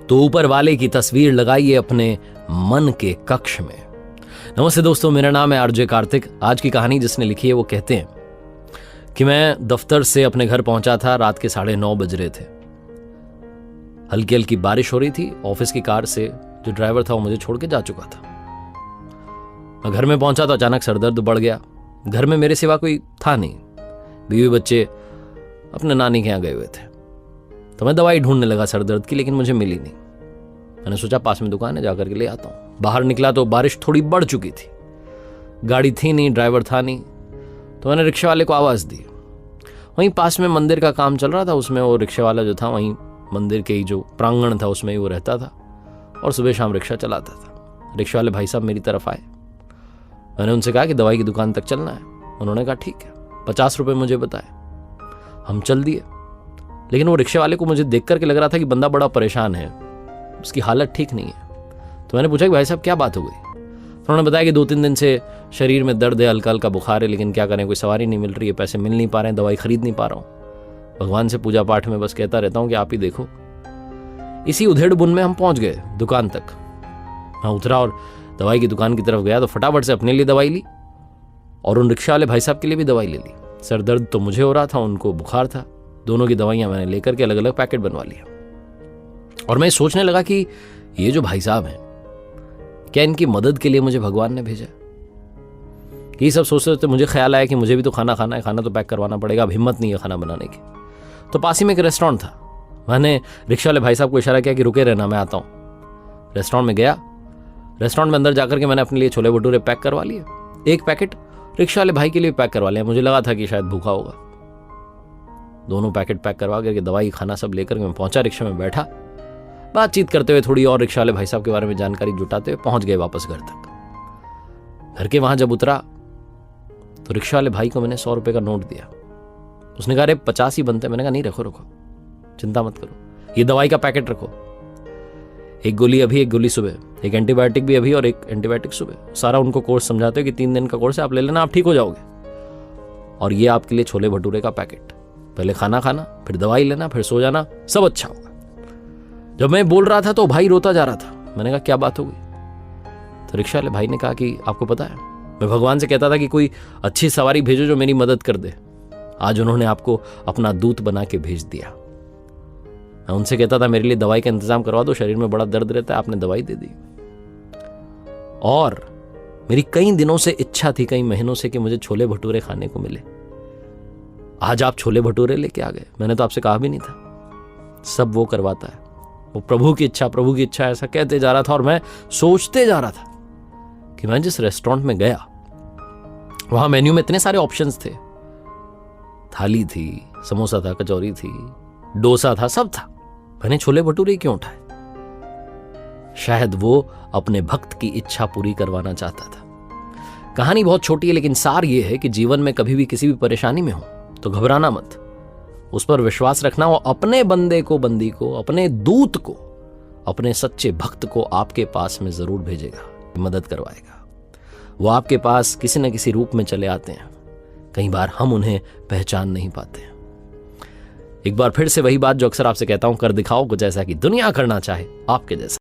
तो ऊपर वाले की तस्वीर लगाइए अपने मन के कक्ष में। नमस्ते दोस्तों, मेरा नाम है आरजे कार्तिक। आज की कहानी जिसने लिखी है वो कहते हैं कि मैं दफ्तर से अपने घर पहुंचा था, रात के 9:30 बज रहे थे। हल्की हल्की बारिश हो रही थी। ऑफिस की कार से जो ड्राइवर था वो मुझे छोड़ के जा चुका था। मैं घर में पहुंचा तो अचानक सरदर्द बढ़ गया। घर में मेरे सिवा कोई था नहीं, बीवी बच्चे अपने नानी के यहाँ गए हुए थे। तो मैं दवाई ढूंढने लगा सरदर्द की, लेकिन मुझे मिली नहीं। मैंने सोचा पास में दुकान है, जाकर के ले आता हूँ। बाहर निकला तो बारिश थोड़ी बढ़ चुकी थी, गाड़ी थी नहीं, ड्राइवर था नहीं। तो मैंने रिक्शे वाले को आवाज़ दी। वहीं पास में मंदिर का काम चल रहा था, उसमें वो रिक्शे वाला जो था वहीं मंदिर के ही जो प्रांगण था उसमें ही वो रहता था और सुबह शाम रिक्शा चलाता था। रिक्शे वाले भाई साहब मेरी तरफ आए। मैंने उनसे कहा कि दवाई की दुकान तक चलना है। उन्होंने कहा ठीक है। 50 रुपये मुझे बताए। हम चल दिए। लेकिन वो रिक्शे वाले को मुझे देख करके लग रहा था कि बंदा बड़ा परेशान है, उसकी हालत ठीक नहीं है। तो मैंने पूछा कि भाई साहब क्या बात हो गई। तो उन्होंने बताया कि 2-3 दिन से शरीर में दर्द है, हल्का हल्का बुखार है, लेकिन क्या करें, कोई सवारी नहीं मिल रही है, पैसे मिल नहीं पा रहे हैं, दवाई खरीद नहीं पा रहा हूँ। भगवान से पूजा पाठ में बस कहता रहता हूँ कि आप ही देखो। इसी उधेड़ बुन में हम पहुंच गए दुकान तक। मैं उतरा और दवाई की दुकान की तरफ गया तो फटाफट से अपने लिए दवाई ली और उन रिक्शा वाले भाई साहब के लिए भी दवाई ले ली। सर दर्द तो मुझे हो रहा था, उनको बुखार था। दोनों की दवाइयां मैंने लेकर के अलग अलग पैकेट बनवा लिया। और मैं सोचने लगा कि ये जो भाई साहब हैं, क्या इनकी मदद के लिए मुझे भगवान ने भेजा? ये सब सोचते सोचते मुझे ख्याल आया कि मुझे भी तो खाना खाना है, खाना तो पैक करवाना पड़ेगा। अब हिम्मत नहीं है खाना बनाने की। तो पास ही में एक रेस्टोरेंट था। मैंने रिक्शा वाले भाई साहब को इशारा किया कि रुके रहना, मैं आता हूँ। रेस्टोरेंट में गया। रेस्टोरेंट में अंदर जाकर के मैंने अपने लिए छोले भटूरे पैक करवा लिए। एक पैकेट रिक्शा वाले भाई के लिए पैक करवा लिया। मुझे लगा था कि शायद भूखा होगा। दोनों पैकेट पैक करवा करके दवाई खाना सब लेकर मैं पहुंचा, रिक्शा में बैठा, बातचीत करते हुए थोड़ी और रिक्शा वाले भाई साहब के बारे में जानकारी जुटाते हुए पहुंच गए वापस घर तक। घर के वहां जब उतरा तो रिक्शा वाले भाई को मैंने 100 रुपए का नोट दिया। उसने कहा अरे 50 ही बनते। मैंने कहा नहीं, रखो रखो, चिंता मत करो, ये दवाई का पैकेट रखो। एक गोली अभी, एक गोली सुबह, एक एंटीबायोटिक भी अभी और एक एंटीबायोटिक सुबह। सारा उनको कोर्स समझाते हो कि 3 दिन का कोर्स है, आप ले लेना, आप ठीक हो जाओगे। और ये आपके लिए छोले भटूरे का पैकेट। पहले खाना खाना, फिर दवाई लेना, फिर सो जाना, सब अच्छा होगा। जब मैं बोल रहा था तो भाई रोता जा रहा था। मैंने कहा क्या बात हो गई? तो रिक्शा वाले भाई ने कहा कि आपको पता है, मैं भगवान से कहता था कि कोई अच्छी सवारी भेजो जो मेरी मदद कर दे। आज उन्होंने आपको अपना दूत बना के भेज दिया। मैं उनसे कहता था मेरे लिए दवाई का इंतजाम करवा दो, शरीर में बड़ा दर्द रहता है। आपने दवाई दे दी। और मेरी कई दिनों से इच्छा थी, कई महीनों से, कि मुझे छोले भटूरे खाने को मिले। आज आप छोले भटूरे लेके आ गए। मैंने तो आपसे कहा भी नहीं था। सब वो करवाता है, वो प्रभु की इच्छा, प्रभु की इच्छा, ऐसा कहते जा रहा था। और मैं सोचते जा रहा था कि मैं जिस रेस्टोरेंट में गया वहां मेन्यू में इतने सारे ऑप्शंस थे। थाली थी, समोसा था, कचौरी थी, डोसा था, सब था। मैंने छोले भटूरे क्यों उठाए? शायद वो अपने भक्त की इच्छा पूरी करवाना चाहता था। कहानी बहुत छोटी है, लेकिन सार ये है कि जीवन में कभी भी किसी भी परेशानी में हो तो घबराना मत, उस पर विश्वास रखना। वो अपने बंदे को, बंदी को, अपने दूत को, अपने सच्चे भक्त को आपके पास में जरूर भेजेगा, मदद करवाएगा। वो आपके पास किसी न किसी रूप में चले आते हैं। कई बार हम उन्हें पहचान नहीं पाते। एक बार फिर से वही बात जो अक्सर आपसे कहता हूं, कर दिखाओ कुछ ऐसा कि दुनिया करना चाहे आपके जैसा।